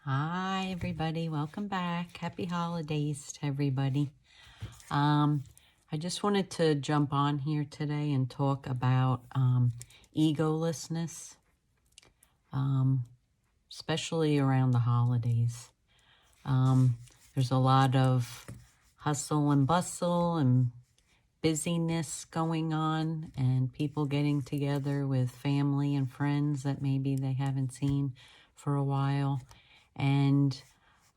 Hi, everybody. Welcome back. Happy holidays to everybody. I just wanted to jump on here today and talk about egolessness, especially around the holidays. There's a lot of hustle and bustle and busyness going on, and people getting together with family and friends that maybe they haven't seen for a while. And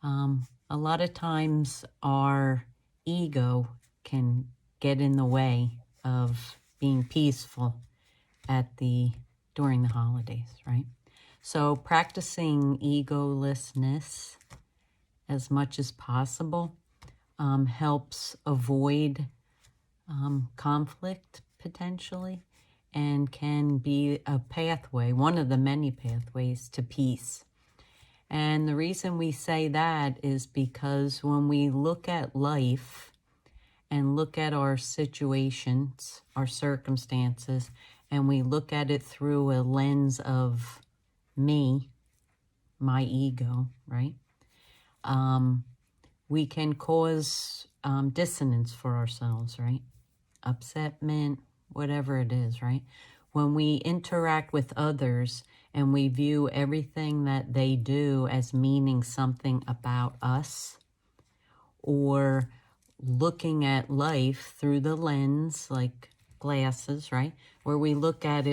a lot of times our ego can get in the way of being peaceful during the holidays, right? So practicing egolessness as much as possible helps avoid conflict potentially, and can be a pathway, one of the many pathways to peace. And the reason we say that is because when we look at life and look at our situations, our circumstances, and we look at it through a lens of me, my ego, right? We can cause dissonance for ourselves, right? Upsetment, whatever it is, right? When we interact with others and we view everything that they do as meaning something about us, or looking at life through the lens, like glasses, right? Where we look at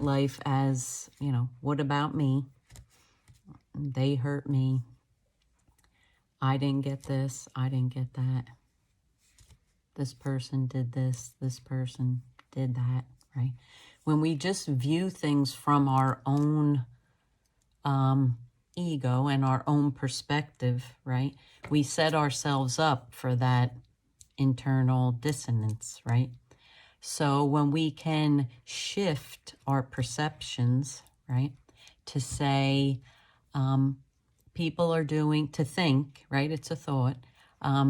life as, what about me? They hurt me. I didn't get this. I didn't get that. This person did this. This person did that, right? When we just view things from our own ego and our own perspective, right? We set ourselves up for that internal dissonance, right? So when we can shift our perceptions, right, to say, people are doing, to think, right? It's a thought.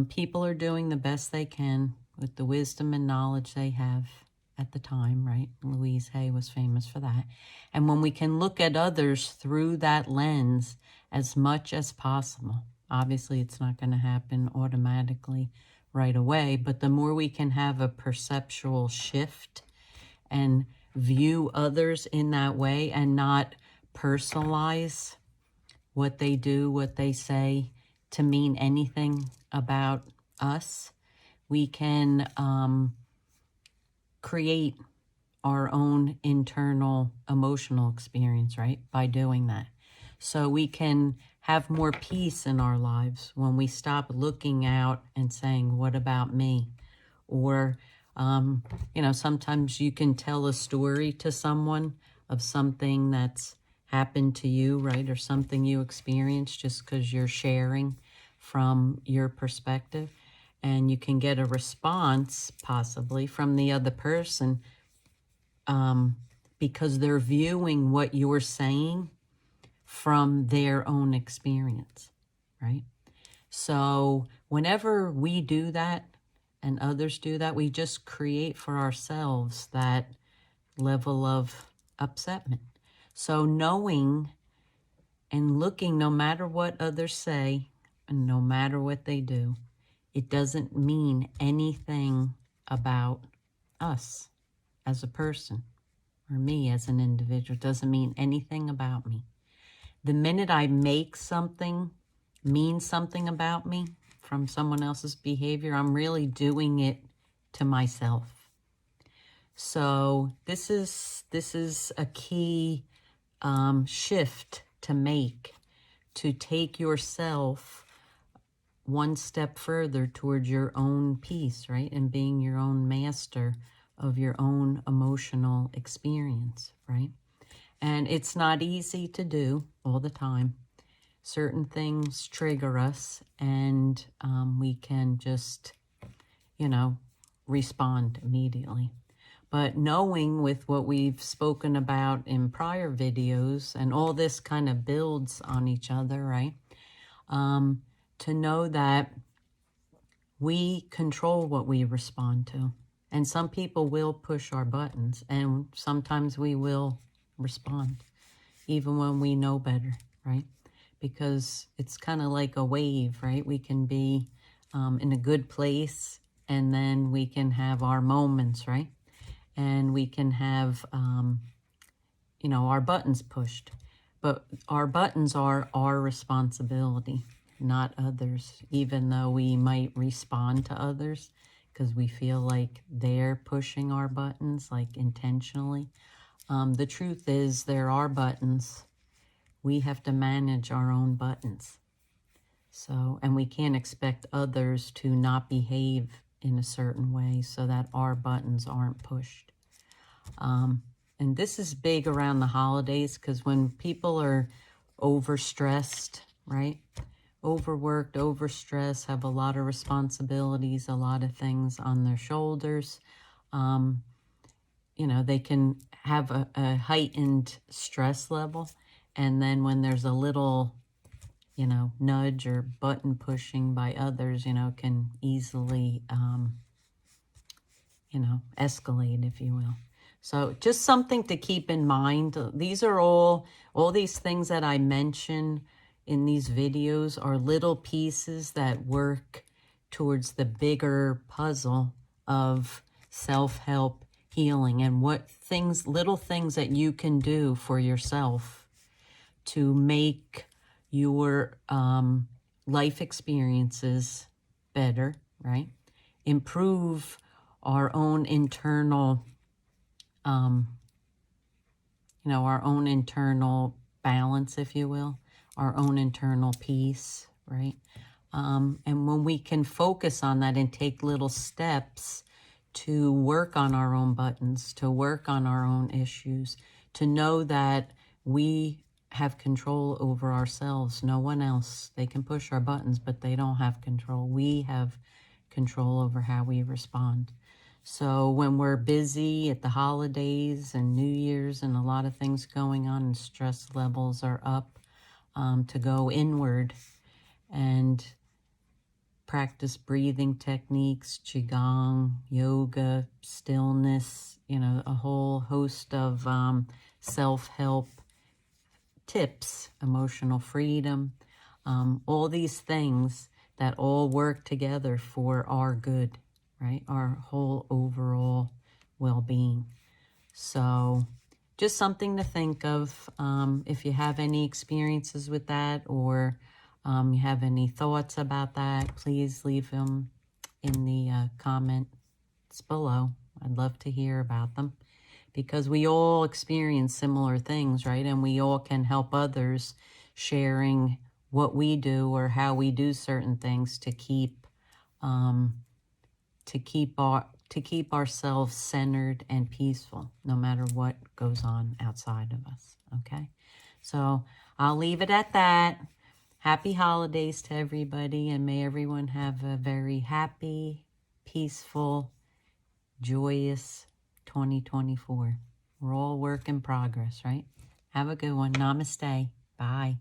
People are doing the best they can with the wisdom and knowledge they have at the time, right? Louise Hay was famous for that. And when we can look at others through that lens as much as possible, obviously it's not going to happen automatically right away, but the more we can have a perceptual shift and view others in that way and not personalize what they do, what they say to mean anything about us, we can create our own internal emotional experience, right? By doing that. So we can have more peace in our lives when we stop looking out and saying, what about me? Or, sometimes you can tell a story to someone of something that's happened to you, right? Or something you experienced just because you're sharing from your perspective. And you can get a response possibly from the other person because they're viewing what you're saying from their own experience, right? So whenever we do that and others do that, we just create for ourselves that level of upsetment. So knowing and looking, no matter what others say and no matter what they do, it doesn't mean anything about us as a person or me as an individual. It doesn't mean anything about me. The minute I make something mean something about me from someone else's behavior, I'm really doing it to myself. So this is a key shift to make, to take yourself one step further towards your own peace, right? And being your own master of your own emotional experience, right? And it's not easy to do all the time. Certain things trigger us, and we can just, respond immediately. But knowing with what we've spoken about in prior videos, and all this kind of builds on each other, right? To know that we control what we respond to. And some people will push our buttons, and sometimes we will respond, even when we know better, right? because it's kind of like a wave, right? We can be in a good place, and then we can have our moments, right? And we can have, you know, our buttons pushed. But our buttons are our responsibility, not others, even though we might respond to others because we feel like they're pushing our buttons, like intentionally. The truth is there are buttons. We have to manage our own buttons. So, and we can't expect others to not behave in a certain way so that our buttons aren't pushed. And this is big around the holidays because when people are overstressed, right? Overworked, overstressed, have a lot of responsibilities, a lot of things on their shoulders. You know, they can have a heightened stress level. And then when there's a little, you know, nudge or button pushing by others, you know, can easily, you know, escalate, if you will. So just something to keep in mind. These are all these things that I mention in these videos are little pieces that work towards the bigger puzzle of self-help healing, and what things, little things that you can do for yourself to make your life experiences better, right? Improve our own internal, you know, our own internal balance, if you will, our own internal peace, right? And when we can focus on that and take little steps to work on our own buttons, to work on our own issues, to know that we have control over ourselves. No one else. They can push our buttons, but they don't have control. We have control over how we respond. So when we're busy at the holidays and New Year's and a lot of things going on and stress levels are up, to go inward and practice breathing techniques, qigong, yoga, stillness, you know, a whole host of self-help tips, emotional freedom, all these things that all work together for our good, right? Our whole overall well-being. So just something to think of. If you have any experiences with that, or you have any thoughts about that, please leave them in the comments below. I'd love to hear about them, because we all experience similar things, right? And we all can help others sharing what we do or how we do certain things to keep ourselves centered and peaceful, no matter what goes on outside of us. Okay, so I'll leave it at that. Happy holidays to everybody, and may everyone have a very happy, peaceful, joyous 2024. We're all work in progress, right? Have a good one. Namaste. Bye.